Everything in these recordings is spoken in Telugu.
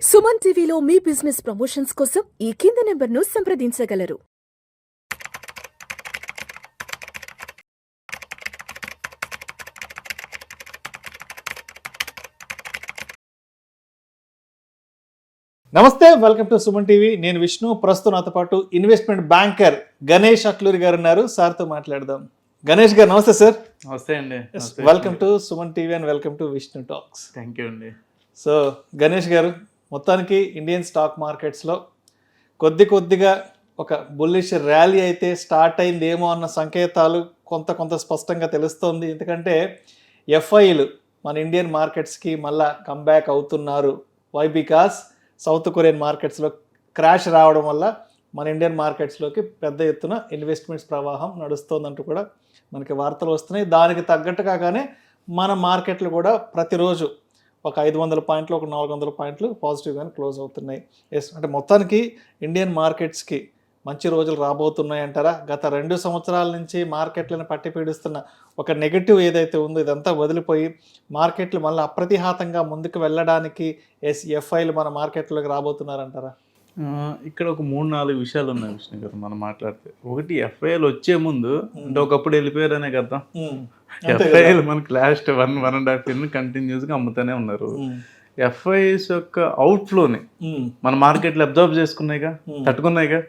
సుమన్ టీవీలో మీ బిజినెస్ ప్రమోషన్స్ కోసం ఈ కింది నెంబర్ను సంప్రదించగలరు. నమస్తే, వెల్కమ్ టు సుమన్ టీవీ. నేను విష్ణు. ప్రస్తుతం నాతో పాటు ఇన్వెస్ట్మెంట్ బ్యాంకర్ గణేష్ అట్లూరి గారు ఉన్నారు. సార్తో మాట్లాడదాం. గణేష్ గారు నమస్తే సార్. నమస్తే అండి. Welcome to Suman TV and welcome to Vishnu talks. Thank you అండి. సో గణేష్ గారు, మొత్తానికి ఇండియన్ స్టాక్ మార్కెట్స్లో కొద్దిగా ఒక బుల్లిష్ ర్యాలీ అయితే స్టార్ట్ అయిందేమో అన్న సంకేతాలు కొంత స్పష్టంగా తెలుస్తోంది. ఎందుకంటే ఎఫ్ఐలు మన ఇండియన్ మార్కెట్స్కి మళ్ళా కంబ్యాక్ అవుతున్నారు. వై? బికాస్ సౌత్ కొరియన్ మార్కెట్స్లో క్రాష్ రావడం వల్ల మన ఇండియన్ మార్కెట్స్లోకి పెద్ద ఎత్తున ఇన్వెస్ట్మెంట్స్ ప్రవాహం నడుస్తోందంటూ కూడా మనకి వార్తలు వస్తున్నాయి. దానికి తగ్గట్టుగానే మన మార్కెట్లు కూడా ప్రతిరోజు ఒక 500 పాయింట్లు, ఒక 400 పాయింట్లు పాజిటివ్గానే క్లోజ్ అవుతున్నాయి. ఎస్, అంటే మొత్తానికి ఇండియన్ మార్కెట్స్కి మంచి రోజులు రాబోతున్నాయి అంటారా? గత 2 సంవత్సరాల నుంచి మార్కెట్లను పట్టి పీడిస్తున్న ఒక నెగటివ్ ఏదైతే ఉందో ఇదంతా వదిలిపోయి మార్కెట్లు మళ్ళీ అప్రతిహాతంగా ముందుకు వెళ్ళడానికి ఎఫ్ఐలు మన మార్కెట్లోకి రాబోతున్నారంటారా? ఇక్కడ ఒక 3-4 విషయాలు ఉన్నాయి విష్ణు గారు మనం మాట్లాడితే. ఒకటి, ఎఫ్ఐఎల్ వచ్చే ముందు అంటే ఒకప్పుడు వెళ్ళిపోయారనే కదా. ఎఫ్ఐఎల్ మనకి లాస్ట్ 1.5 ఇయర్ కంటిన్యూస్గా అమ్ముతూనే ఉన్నారు. ఎఫ్ఐఎస్ యొక్క అవుట్ఫ్లోని మన మార్కెట్లో అబ్జర్వ్ చేసుకున్నాయిగా, తట్టుకున్నాయిగా.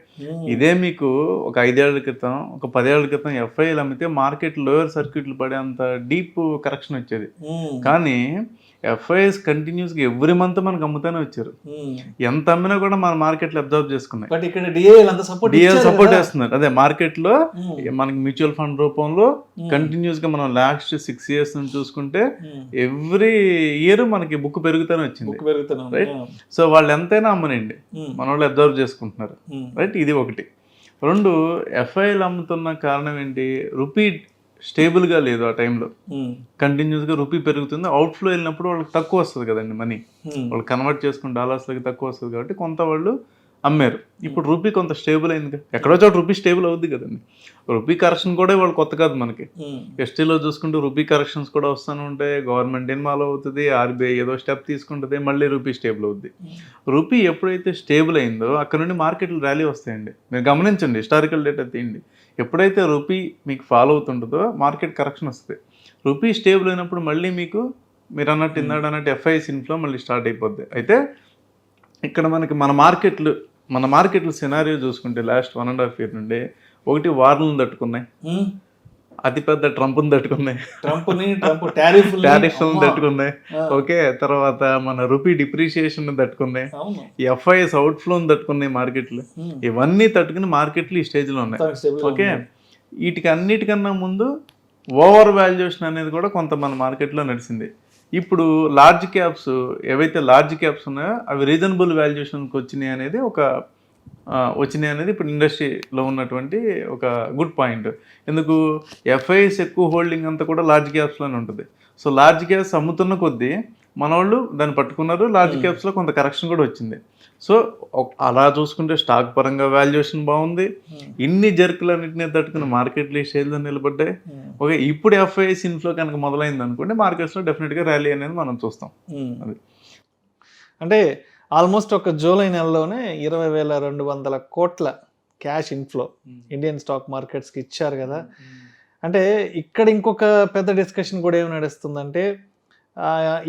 ఇదే మీకు ఒక 5 ఏళ్ల క్రితం, ఒక 10 ఏళ్ల క్రితం ఎఫ్ఐఎల్ అమ్మితే మార్కెట్ లోయర్ సర్క్యూట్లు పడే అంత డీప్ కరెక్షన్ వచ్చేది. కానీ ఎఫ్ఐఎస్ కంటిన్యూస్గా ఎవ్రీ మంత్ మనకు అమ్ముతూనే వచ్చారు. ఎంత అమ్మినా కూడా మన మార్కెట్లో అబ్జర్వ్ చేసుకున్నాయి. బట్ ఇక్కడ డిఏఎల్ సపోర్ట్ చేస్తున్నారు. అదే మార్కెట్లో మనకి మ్యూచువల్ ఫండ్ రూపంలో కంటిన్యూస్గా మనం లాస్ట్ 6 ఇయర్స్ నుంచి చూసుకుంటే ఎవ్రీ ఇయర్ మనకి బుక్ పెరుగుతూనే వచ్చింది. రైట్. సో వాళ్ళు ఎంతైనా అమ్మనండి, మన వాళ్ళు అబ్జర్వ్ చేసుకుంటున్నారు. రైట్, ఇది ఒకటి. 2, ఎఫ్ఐఎల్ అమ్ముతున్న కారణం ఏంటి? రూపీ స్టేబుల్గా లేదు ఆ టైంలో. కంటిన్యూస్గా రూపీ పెరుగుతుంది. అవుట్ఫ్లో వెళ్ళినప్పుడు వాళ్ళకి తక్కువ వస్తుంది కదండి మనీ. వాళ్ళు కన్వర్ట్ చేసుకుని డాలర్స్లోకి తక్కువ వస్తుంది కాబట్టి కొంత వాళ్ళు అమ్మారు. ఇప్పుడు రూపీ కొంత స్టేబుల్ అయింది. ఎక్కడో చోట రూపీ స్టేబుల్ అవుద్ది కదండి. రూపీ కరెక్షన్ కూడా వాళ్ళు కొత్త కాదు మనకి. ఎస్టీలో చూసుకుంటే రూపీ కరెక్షన్స్ కూడా వస్తూనే ఉంటాయి. గవర్నమెంట్ ఇన్వాల్వ్ అవుతుంది, ఆర్బీఐ ఏదో స్టెప్ తీసుకుంటుంది, మళ్ళీ రూపీ స్టేబుల్ అవుద్ది. రూపీ ఎప్పుడైతే స్టేబుల్ అయిందో అక్కడ నుండి మార్కెట్లు ర్యాలీ వస్తాయండి. మీరు గమనించండి, హిస్టారికల్ డేటా తీయండి. ఎప్పుడైతే రూపీ మీకు ఫాలో అవుతుంటుందో మార్కెట్ కరెక్షన్ వస్తుంది. రూపీ స్టేబుల్ అయినప్పుడు మళ్ళీ మీకు మీరు అన్నట్టు ఇందాడన్నట్టు ఎఫ్ఐఎస్ ఇన్ఫ్లో మళ్ళీ స్టార్ట్ అయిపోద్ది. అయితే ఇక్కడ మనకి మన మార్కెట్లు సినారియో చూసుకుంటే లాస్ట్ 1.5 ఇయర్ నుండి ఒకటి వార్లను తట్టుకున్నాయి, అతిపెద్ద ట్రంప్ని తట్టుకున్నాయి, టారిఫ్లను తట్టుకున్నాయి. ఓకే, తర్వాత మన రూపీ డిప్రిషియేషన్ తట్టుకున్నాయి, ఎఫ్ఐఎస్ అవుట్ఫ్లోని తట్టుకున్నాయి మార్కెట్లు. ఇవన్నీ తట్టుకుని మార్కెట్లు ఈ స్టేజ్లో ఉన్నాయి. ఓకే, వీటికి అన్నిటికన్నా ముందు ఓవర్ వాల్యుయేషన్ అనేది కూడా కొంత మన మార్కెట్లో నడిచింది. ఇప్పుడు లార్జ్ క్యాప్స్ ఏవైతే లార్జ్ క్యాప్స్ ఉన్నాయో అవి రీజనబుల్ వాల్యుయేషన్కి వచ్చినాయి అనేది ఇప్పుడు ఇండస్ట్రీలో ఉన్నటువంటి ఒక గుడ్ పాయింట్. ఎందుకు? ఎఫ్ఐఎస్ ఎక్కువ హోల్డింగ్ అంతా కూడా లార్జ్ క్యాప్స్లోనే ఉంటుంది. సో లార్జ్ క్యాప్స్ అమ్ముతున్న కొద్దీ మన వాళ్ళు దాన్ని పట్టుకున్నారు. లార్జ్ క్యాప్స్లో కొంత కరెక్షన్ కూడా వచ్చింది. సో అలా చూసుకుంటే స్టాక్ పరంగా వాల్యుయేషన్ బాగుంది. ఇన్ని జర్కులన్నింటినీ తట్టుకుని మార్కెట్లు ఈ స్టేజ్లో నిలబడ్డాయి. ఓకే, ఇప్పుడు ఎఫ్ఐఎస్ ఇన్ఫ్లో కనుక మొదలైంది అనుకోండి, మార్కెట్స్లో డెఫినెట్గా ర్యాలీ అనేది మనం చూస్తాం. అది అంటే ఆల్మోస్ట్ ఒక జూలై నెలలోనే 20,200 కోట్ల క్యాష్ ఇన్ఫ్లో ఇండియన్ స్టాక్ మార్కెట్స్కి ఇచ్చారు కదా. అంటే ఇక్కడ ఇంకొక పెద్ద డిస్కషన్ కూడా ఏమి నడుస్తుందంటే,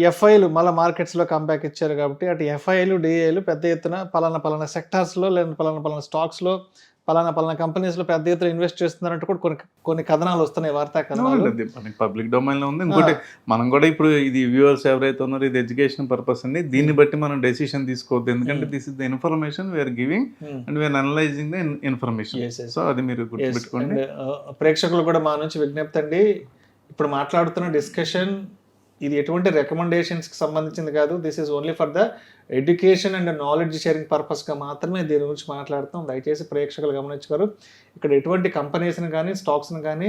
ఎఫ్ఐలు మళ్ళీ మార్కెట్స్లో కంబ్యాక్ ఇచ్చారు కాబట్టి అటు ఎఫ్ఐలు డిఐలు పెద్ద ఎత్తున పలానా సెక్టార్స్లో లేదా పలానా స్టాక్స్లో పలానా కంపెనీస్లో పెద్ద ఎత్తున ఇన్వెస్ట్ చేస్తున్నారంటూ కూడా కొన్ని కథనాలు వస్తున్నాయి, వార్తా కథనాలు. మనకి పబ్లిక్ డొమైన్లో ఉంది. ఇంకోటి, మనం కూడా ఇప్పుడు ఇది వ్యూవర్స్ ఎవరైతే ఉన్నారో ఇది ఎడ్యుకేషన్ పర్పస్ అండి. దీన్ని బట్టి మనం డెసిషన్ తీసుకోవద్దు. ఎందుకంటే this is the information we are giving and we are analysing the information. So అది మీరు గుర్తుపెట్టుకోండి. ప్రేక్షకులు కూడా మా నుంచి విజ్ఞప్తి అండి, ఇప్పుడు మాట్లాడుతున్న డిస్కషన్ ఇది ఎటువంటి రికమెండేషన్స్కి సంబంధించింది కాదు. This is only for the education and knowledge sharing పర్పస్గా మాత్రమే దీని గురించి మాట్లాడుతాం. దయచేసి ప్రేక్షకులు గమనించుకోరు. ఇక్కడ ఎటువంటి కంపెనీస్ని కానీ స్టాక్స్ని కానీ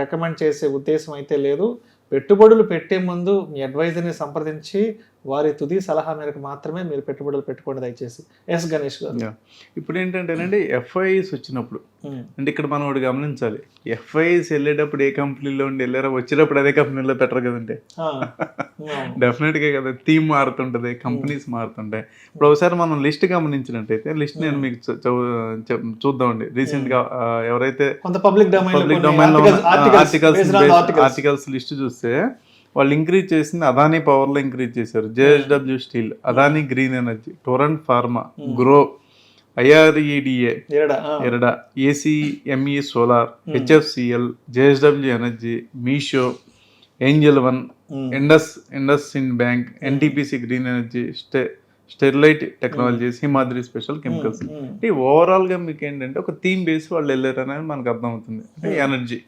రికమెండ్ చేసే ఉద్దేశం అయితే లేదు. పెట్టుబడులు పెట్టే ముందు మీ అడ్వైజర్ని సంప్రదించి వారి తుది సలహా మేరకు మాత్రమే మీరు పెట్టుబడులు పెట్టుకోండి దయచేసి. ఎస్ గణేష్ గారు. ఇప్పుడు ఏంటంటేనండి ఎఫ్ఐఎస్ వచ్చినప్పుడు అంటే ఇక్కడ మనం ఒకటి గమనించాలి, ఎఫ్ఐఎస్ వెళ్ళేటప్పుడు ఏ కంపెనీలో ఉండి వెళ్ళారో వచ్చేటప్పుడు అదే కంపెనీలో పెట్టరు కదండి. డెఫినెట్గా కదా థీమ్ మారుతుంటుంది, కంపెనీస్ మారుతుంటాయి. ఇప్పుడు ఒకసారి మనం లిస్ట్ గమనించినట్టయితే లిస్ట్ నేను మీకు చూద్దామండి. రీసెంట్ గా ఎవరైతే పబ్లిక్ డొమైన్ ఆర్టికల్స్ లిస్ట్ చూస్తే వాళ్ళు ఇంక్రీజ్ చేసింది అదానీ పవర్ లో ఇంక్రీజ్ చేశారు, JSW Steel, Adani Green Energy, Torrent Pharma, Groww, IREDA, IREDA, ACME Solar, HFCL, JSW Energy, Meesho, Angel One, IndusInd Bank, NTPC Green Energy, Sterlite Technologies, Himadri Special Chemicals. అంటే ఓవరాల్ గా మీకు ఏంటంటే ఒక థీమ్ బేస్ వాళ్ళు వెళ్ళారు అనేది మనకు అర్థమవుతుంది. అంటే ఎనర్జీ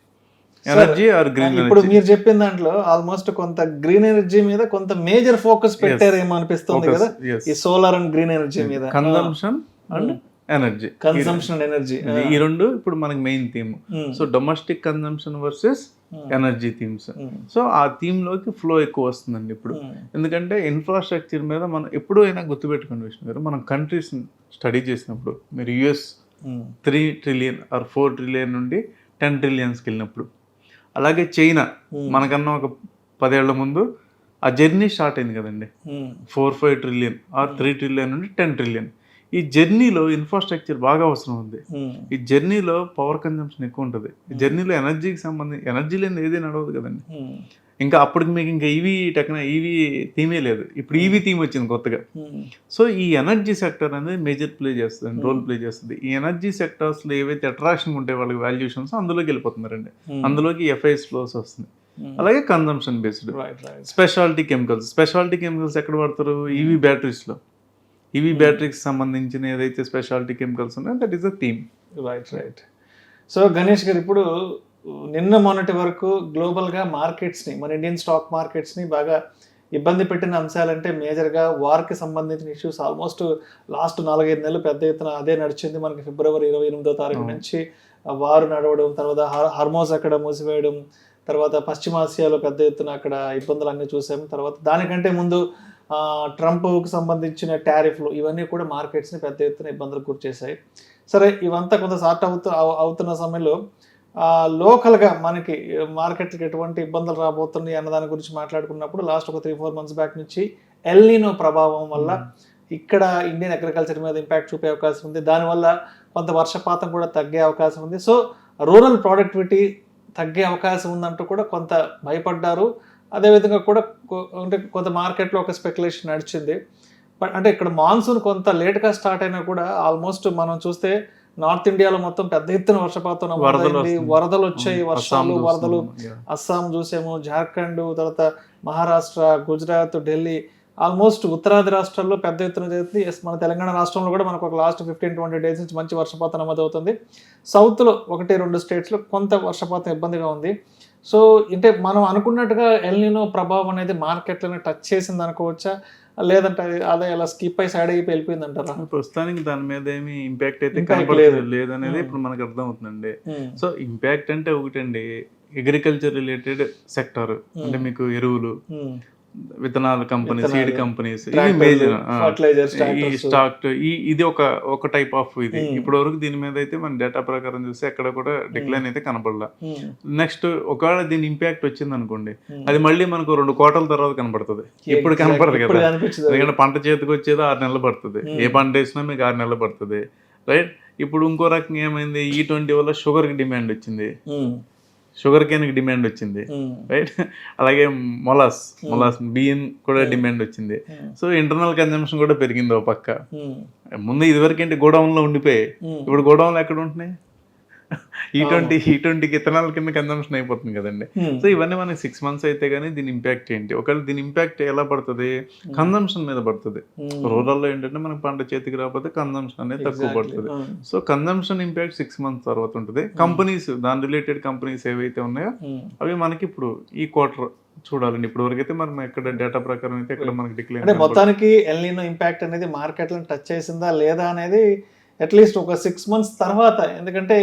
ఆర్ గ్రీన్ ఎనర్జీ. ఇప్పుడు మీరు చెప్పిన దాంట్లో ఆల్మోస్ట్ కొంత గ్రీన్ ఎనర్జీ మీద కొంత మేజర్ ఫోకస్ పెట్టారేమో అనిపిస్తుంది కదా, ఈ సోలార్ అండ్ గ్రీన్ ఎనర్జీ మీద. Consumption and energy, consumption energy, ఈ రెండు ఇప్పుడు మనకి main theme. So domestic consumption versus energy themes. So ఆ థీమ్ లోకి ఫ్లో ఎక్కువ వస్తుందండి ఇప్పుడు. ఎందుకంటే ఇన్ఫ్రాస్ట్రక్చర్ మీద మనం ఎప్పుడూ అయినా గుర్తుపెట్టుకునే విషయం గారు, మనం కంట్రీస్ స్టడీ చేసినప్పుడు మీరు US 3 ట్రిలియన్ ఆర్ 4 ట్రిలియన్ నుండి 10 ట్రిలియన్స్కి వెళ్ళినప్పుడు, అలాగే చైనా మనకన్నా ఒక 10 ఏళ్ల ముందు ఆ జర్నీ స్టార్ట్ అయింది కదండి, 4-5 ట్రిలియన్ ఆర్ 3 ట్రిలియన్ నుండి 10 ట్రిలియన్. ఈ జర్నీలో ఇన్ఫ్రాస్ట్రక్చర్ బాగా అవసరం ఉంది. ఈ జర్నీలో పవర్ కన్జంప్షన్ ఎక్కువ ఉంటుంది. ఈ జర్నీలో ఎనర్జీకి సంబంధించి ఎనర్జీ లేని ఏది నడవదు కదండి. ఇంకా అప్పటికి మీకు ఇంకా ఈవీ థీమే లేదు, ఇప్పుడు ఈవీ థీమ్ వచ్చింది కొత్తగా. సో ఈ ఎనర్జీ సెక్టర్ అనేది మేజర్ ప్లే చేస్తుంది, రోల్ ప్లే చేస్తుంది. ఈ ఎనర్జీ సెక్టర్స్లో ఏవైతే అట్రాక్షన్ ఉంటాయి వాళ్ళకి వాల్యుయేషన్స్ అందులోకి వెళ్ళిపోతున్నారండి, అందులోకి FIS ఫ్లోస్ వస్తుంది. అలాగే కన్జంప్షన్ బేస్డ్ స్పెషాలిటీ కెమికల్స్ ఎక్కడ వాడతారు? ఈవీ బ్యాటరీస్లో. ఈవీ బ్యాటరీకి సంబంధించిన ఏదైతే స్పెషాలిటీ కెమికల్స్ ఉన్నాయో that is a theme. Right. So Ganesh గారు, ఇప్పుడు నిన్న మొన్నటి వరకు గ్లోబల్గా మార్కెట్స్ని, మన ఇండియన్ స్టాక్ మార్కెట్స్ని బాగా ఇబ్బంది పెట్టిన అంశాలంటే మేజర్గా వార్కి సంబంధించిన ఇష్యూస్. ఆల్మోస్ట్ లాస్ట్ 4-5 నెలలు పెద్ద ఎత్తున అదే నడిచింది. మనకి ఫిబ్రవరి 28వ తారీఖు నుంచి వారు నడవడం, తర్వాత హార్మోస్ అక్కడ మూసివేయడం, తర్వాత పశ్చిమాసియాలో పెద్ద ఎత్తున అక్కడ ఇబ్బందులు అన్నీ చూసాము. తర్వాత దానికంటే ముందు ట్రంప్కి సంబంధించిన టారిఫ్లు, ఇవన్నీ కూడా మార్కెట్స్ని పెద్ద ఎత్తున ఇబ్బందులకు గురి చేశాయి. సరే, ఇవంతా కొంత సార్ట్ అవుతున్న సమయంలో లోకల్గా మనకి మార్కెట్కి ఎటువంటి ఇబ్బందులు రాబోతున్నాయి అన్న దాని గురించి మాట్లాడుకున్నప్పుడు లాస్ట్ ఒక 3-4 మంత్స్ బ్యాక్ నుంచి ఎల్ నీనో ప్రభావం వల్ల ఇక్కడ ఇండియన్ అగ్రికల్చర్ మీద ఇంపాక్ట్ చూపే అవకాశం ఉంది. దానివల్ల కొంత వర్షపాతం కూడా తగ్గే అవకాశం ఉంది. సో రూరల్ ప్రొడక్టివిటీ తగ్గే అవకాశం ఉందంటూ కూడా కొంత భయపడ్డారు. అదేవిధంగా కూడా అంటే కొంత మార్కెట్లో ఒక స్పెక్యులేషన్ నడిచింది. బట్ అంటే ఇక్కడ మాన్సూన్ కొంత లేట్గా స్టార్ట్ అయినా కూడా ఆల్మోస్ట్ మనం చూస్తే నార్త్ ఇండియాలో మొత్తం పెద్ద ఎత్తున వర్షపాతం, వరదలు వచ్చాయి, వరదలు అస్సాం చూసాము, జార్ఖండ్, తర్వాత మహారాష్ట్ర, గుజరాత్, ఢిల్లీ, ఆల్మోస్ట్ ఉత్తరాది రాష్ట్రాల్లో పెద్ద ఎత్తున జరుగుతుంది. మన తెలంగాణ రాష్ట్రంలో కూడా మనకు ఒక లాస్ట్ 15-20 డేస్ నుంచి మంచి వర్షపాతం నమోదవుతుంది. సౌత్లో 1-2 స్టేట్స్లో కొంత వర్షపాతం ఇబ్బందిగా ఉంది. సో అంటే మనం అనుకున్నట్టుగా ఎల్ నీనో ప్రభావం అనేది మార్కెట్లను టచ్ చేసింది అనుకోవచ్చా, లేదంటే అదే అలా స్కిప్ అయి సైడ్ అయిపోయి వెళ్ళిపోయింది అంటారా? ప్రస్తుతానికి దాని మీద ఏమి ఇంపాక్ట్ అయితే కనపడలేదు లేదనేది ఇప్పుడు మనకు అర్థం అవుతుందండి. సో ఇంపాక్ట్ అంటే ఒకటండి, అగ్రికల్చర్ రిలేటెడ్ సెక్టర్ అంటే మీకు ఎరువులు, విత్తనాల కంపెనీ, సీడ్ కంపెనీస్, ఇవి మేజర్. ఈ స్టాక్ ఇది ఒక టైప్ ఆఫ్ ఇది. ఇప్పటి వరకు దీని మీద అయితే మన డేటా ప్రకారం చూస్తే ఎక్కడ కూడా డిక్లైన్ అయితే కనపడలా. నెక్స్ట్ ఒకవేళ దీని ఇంపాక్ట్ వచ్చింది అనుకోండి, అది మళ్ళీ మనకు 2 క్వార్టర్ల తర్వాత కనపడుతుంది. ఇప్పుడు కనపడదు కదా, ఎందుకంటే పంట చేతికి వచ్చేది 6 నెలలు పడుతుంది. ఏ పంట వేసినా మీకు 6 నెలలు పడుతుంది, రైట్? ఇప్పుడు ఇంకో రకంగా ఏమైంది, E20 వల్ల షుగర్కి డిమాండ్ వచ్చింది, షుగర్ కేన్కి డిమాండ్ వచ్చింది, రైట్? అలాగే మొలాస్ బియ్యం కూడా డిమాండ్ వచ్చింది. సో ఇంటర్నల్ కన్జంప్షన్ కూడా పెరిగింది ఓ పక్క. ముందు ఇదివరకు ఏంటి గోడౌన్లో ఉండిపోయి, ఇప్పుడు గోడౌన్లో ఎక్కడ ఉంటున్నాయి? E20కి ఇథనాల్ కింద కన్జంప్షన్ అయిపోతుంది కదండి. సో ఇవన్నీ మనకి 6 మంత్స్ అయితే కానీ దీని ఇంపాక్ట్ ఏంటి, ఒకవేళ దీని ఇంపాక్ట్ ఎలా పడుతుంది, కన్జంప్షన్ మీద పడుతుంది. రూరల్లో ఏంటంటే మనకి పంట చేతికి రాకపోతే కన్జంప్షన్ అనేది తక్కువ పడుతుంది. సో కన్జంప్షన్ ఇంపాక్ట్ 6 మంత్స్ తర్వాత ఉంటుంది. కంపెనీస్, దాని రిలేటెడ్ కంపెనీస్ ఏవైతే ఉన్నాయో అవి మనకి ఇప్పుడు ఈ క్వార్టర్ చూడాలండి. ఇప్పుడు వరకు అయితే మనం ఎక్కడ డేటా ప్రకారం అయితే ఎక్కడ మనకి డిక్లైన్. అంటే మొత్తానికి ఎల్ నీనో ఇంపాక్ట్ అనేది మార్కెట్లను టచ్ చేసిందా లేదా అనేది అట్లీస్ట్ ఒక 6 మంత్స్ తర్వాత, ఎందుకంటే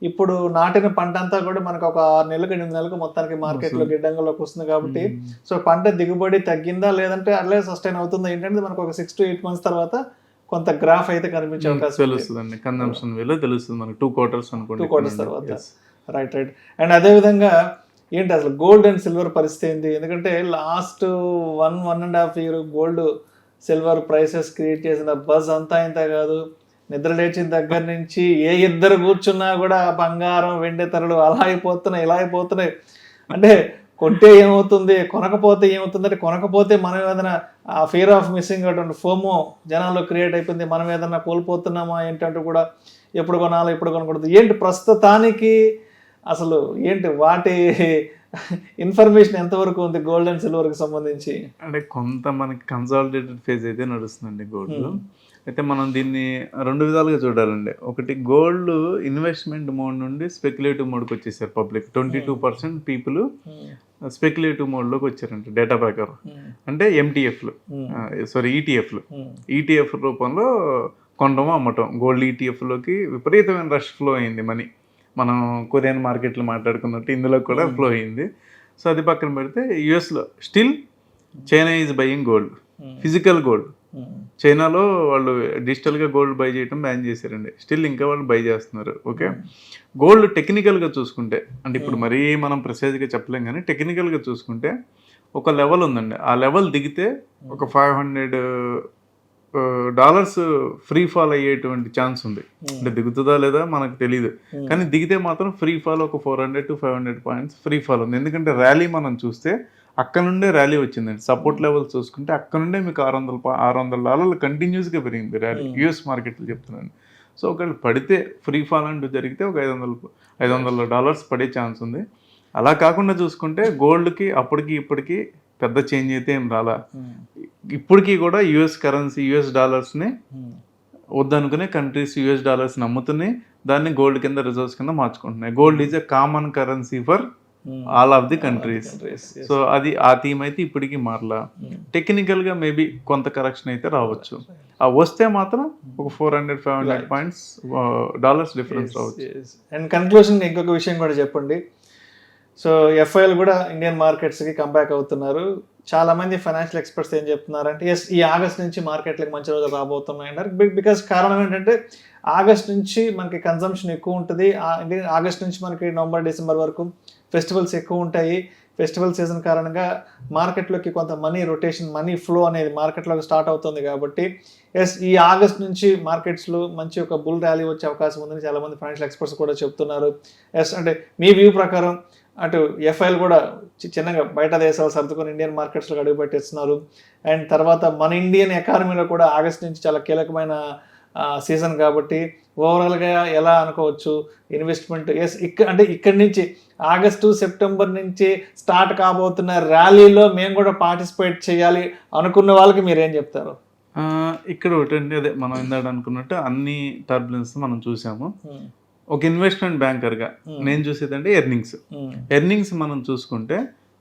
ఇప్పుడు నాటిన పంట అంతా కూడా మనకు ఒక 6 నెలలకు 8 నెలలకు మొత్తానికి మార్కెట్లో గిడ్డంగంలోకి వస్తుంది కాబట్టి సో పంట దిగుబడి తగ్గిందా లేదంటే అట్లే సస్టైన్ అవుతుందా ఏంటంటే మనకు ఒక 6 to 8 months తర్వాత కొంత గ్రాఫ్ అయితే కనిపించే అవకాశం తెలుస్తుంది. కన్జంప్షన్ వేలో తెలుస్తుంది మనకి 2 quarters అనుకోండి, 2 quarters తర్వాత. రైట్. అండ్ అదే విధంగా ఏంటి అసలు గోల్డ్ అండ్ సిల్వర్ పరిస్థితి ఏంటి? ఎందుకంటే last 1.5 year gold silver prices create చేసిన బజ్ అంతా ఇంత కాదు. నిద్ర లేచిన దగ్గర నుంచి ఏ ఇద్దరు కూర్చున్నా కూడా బంగారం వెండి ధరలు అలా అయిపోతున్నాయి, ఇలా అయిపోతున్నాయి. అంటే కొంటే ఏమవుతుంది, కొనకపోతే ఏమవుతుంది అంటే కొనకపోతే మనం ఏదైనా ఆ ఫియర్ ఆఫ్ మిస్సింగ్ అటువంటి ఫోమో జనాల్లో క్రియేట్ అయిపోయింది. మనం ఏదైనా కోల్పోతున్నామా ఏంటంటూ కూడా ఎప్పుడు కొనాలో ఎప్పుడు కొనకూడదు ఏంటి ప్రస్తుతానికి అసలు ఏంటి వాటి ఇన్ఫర్మేషన్ ఎంతవరకు ఉంది గోల్డ్ అండ్ సిల్వర్కి సంబంధించి? అంటే కొంత మనకి కన్సాలిడేటెడ్ ఫేజ్ అయితే నడుస్తుందండి గోల్డ్. అయితే మనం దీన్ని 2 విధాలుగా చూడాలండి. ఒకటి, గోల్డ్ ఇన్వెస్ట్మెంట్ మోడ్ నుండి స్పెక్యులేటివ్ మోడ్కి వచ్చేసారు పబ్లిక్. 22% పీపుల్ స్పెక్యులేటివ్ మోడ్లోకి వచ్చారంట డేటా ప్రకారం. అంటే ఎంటీఎఫ్లు ఈటీఎఫ్లు ఈటీఎఫ్ రూపంలో కొనడం అమ్మటం. గోల్డ్ ఈటీఎఫ్లోకి విపరీతమైన రష్ ఫ్లో అయింది మనీ. మనం కొరియన్ మార్కెట్లు మాట్లాడుకున్నట్టు ఇందులో కూడా ఫ్లో అయింది. సో అది పక్కన పెడితే యుఎస్లో still China is buying gold, physical gold. చైనాలో వాళ్ళు డిజిటల్గా గోల్డ్ బై చేయడం బ్యాన్ చేశారండి. స్టిల్ ఇంకా వాళ్ళు బై చేస్తున్నారు. ఓకే, గోల్డ్ టెక్నికల్గా చూసుకుంటే అంటే ఇప్పుడు మరీ మనం ప్రెసైజ్గా చెప్పలేం కానీ టెక్నికల్గా చూసుకుంటే ఒక లెవెల్ ఉందండి. ఆ లెవెల్ దిగితే ఒక $500 ఫ్రీ ఫాల్ అయ్యేటువంటి ఛాన్స్ ఉంది. అంటే దిగుతుందా లేదా మనకు తెలియదు, కానీ దిగితే మాత్రం ఫ్రీ ఫాల్ ఒక 400 to 500 points ఫ్రీ ఫాల్ ఉంది. ఎందుకంటే ర్యాలీ మనం చూస్తే అక్కడ నుండే ర్యాలీ వచ్చిందండి. సపోర్ట్ లెవెల్స్ చూసుకుంటే అక్కడ నుండే మీకు $600 కంటిన్యూస్గా పెరిగింది ర్యాలీ యుఎస్ మార్కెట్లో చెప్తున్నాను. సో ఒకవేళ పడితే ఫ్రీ ఫాల్ అంటూ జరిగితే ఒక $500 పడే ఛాన్స్ ఉంది. అలా కాకుండా చూసుకుంటే గోల్డ్కి అప్పటికి ఇప్పటికి పెద్ద చేంజ్ అయితే ఏం రాలా. ఇప్పటికీ కూడా యుఎస్ కరెన్సీ యుఎస్ డాలర్స్ని వద్దనుకునే కంట్రీస్ యుఎస్ డాలర్స్ని అమ్ముతున్నాయి, దాన్ని గోల్డ్ కింద రిజర్వ్స్ కింద మార్చుకుంటున్నాయి. Gold is a common currency for all of the countries. So అది ఆ థీమ్ అయితే ఇప్పటికీ మారలా. టెక్నికల్గా మేబీ కొంత కరెక్షన్ అయితే రావచ్చు. ఆ వస్తే మాత్రం ఒక 400-500 points డాలర్స్ డిఫరెన్స్ రావచ్చు. అండ్ కన్క్లూషన్ ఇంకొక విషయం కూడా చెప్పండి. సో ఎఫ్ఐఎల్ కూడా ఇండియన్ మార్కెట్స్కి కంబ్యాక్ అవుతున్నారు. చాలా మంది ఫైనాన్షియల్ ఎక్స్పర్ట్స్ ఏం చెప్తున్నారంటే ఈ ఆగస్ట్ నుంచి మార్కెట్లకు మంచి రోజులు రాబోతున్నాయి అంటారు. బికాస్ కారణం ఏంటంటే ఆగస్ట్ నుంచి మనకి కన్సంప్షన్ ఎక్కువ ఉంటుంది. ఆగస్ట్ నుంచి మనకి నవంబర్ డిసెంబర్ వరకు ఫెస్టివల్స్ ఎక్కువ ఉంటాయి. ఫెస్టివల్ సీజన్ కారణంగా మార్కెట్లోకి కొంత మనీ రొటేషన్, మనీ ఫ్లో అనేది మార్కెట్లోకి స్టార్ట్ అవుతుంది. కాబట్టి ఈ ఆగస్ట్ నుంచి మార్కెట్స్లో మంచి ఒక బుల్ ర్యాలీ వచ్చే అవకాశం ఉందని చాలామంది ఫైనాన్షియల్ ఎక్స్పర్ట్స్ కూడా చెప్తున్నారు. అంటే మీ వ్యూ ప్రకారం అటు ఎఫ్ఐఎల్ కూడా చిన్నగా బయట దేశాలు సర్దుకొని ఇండియన్ మార్కెట్స్లో అడుగుపెట్టేస్తున్నారు. అండ్ తర్వాత మన ఇండియన్ ఎకానమీలో కూడా ఆగస్ట్ నుంచి చాలా కీలకమైన సీజన్ కాబట్టి ఓవరాల్గా ఎలా అనుకోవచ్చు ఇన్వెస్ట్మెంట్? అంటే ఇక్కడి నుంచి ఆగస్టు సెప్టెంబర్ నుంచి స్టార్ట్ కాబోతున్న ర్యాలీలో మేము కూడా పార్టిసిపేట్ చేయాలి అనుకున్న వాళ్ళకి మీరేం చెప్తారు? ఇక్కడ ఒకటండి, అదే మనం ఇందాక అనుకున్నట్టు అన్ని టర్బులెన్స్ మనం చూసాము. ఒక ఇన్వెస్ట్మెంట్ బ్యాంకర్గా నేను చూసేదంటే ఎర్నింగ్స్ మనం చూసుకుంటే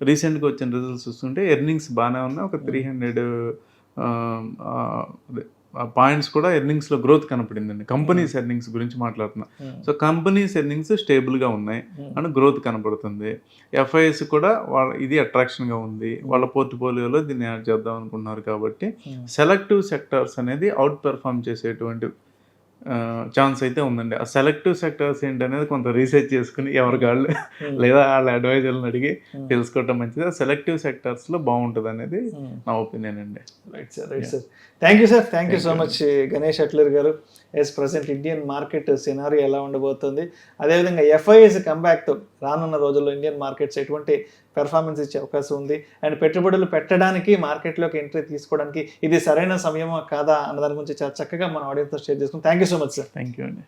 రీసెంట్గా వచ్చిన రిజల్ట్స్ చూసుకుంటే ఎర్నింగ్స్ బాగానే ఉన్నాయి. ఒక 300 పాయింట్స్ కూడా ఎర్నింగ్స్లో గ్రోత్ కనపడిందండి. కంపెనీస్ ఎర్నింగ్స్ గురించి మాట్లాడుతున్నా. సో కంపెనీస్ ఎర్నింగ్స్ స్టేబుల్గా ఉన్నాయి అండ్ గ్రోత్ కనపడుతుంది. ఎఫ్ఐఎస్ కూడా ఇది అట్రాక్షన్గా ఉంది. వాళ్ళ పోర్ట్ఫోలియోలో దీన్ని యాడ్ చేద్దాం అనుకుంటున్నారు. కాబట్టి సెలెక్టివ్ సెక్టార్స్ అనేది అవుట్ పెర్ఫార్మ్ చేసేటువంటి ఛాన్స్ అయితే ఉందండి. ఆ సెలెక్టివ్ సెక్టర్స్ ఏంటనేది కొంత రీసెర్చ్ చేసుకుని ఎవరికి వాళ్ళు లేదా వాళ్ళ అడ్వైజర్లను అడిగి తెలుసుకోవటం మంచిది. ఆ సెలెక్టివ్ సెక్టర్స్లో బాగుంటుంది అనేది నా ఒపీనియన్ అండి. Right sir. Thank you sir. Thank you so much Ganesh Atluri గారు. ప్రజెంట్ ఇండియన్ మార్కెట్ సినారీ ఎలా ఉండబోతుంది, అదేవిధంగా ఎఫ్ఐఎస్ కంబ్యాక్తో రానున్న రోజుల్లో ఇండియన్ మార్కెట్స్ ఎటువంటి పెర్ఫార్మెన్స్ ఇచ్చే అవకాశం ఉంది, అండ్ పెట్టుబడులు పెట్టడానికి మార్కెట్లోకి ఎంట్రీ తీసుకోవడానికి ఇది సరైన సమయమా కాదా అన్న దాని గురించి చాలా చక్కగా మన ఆడియన్స్తో షేర్ చేసుకున్నాం. Thank you so much sir. Thank you అండి.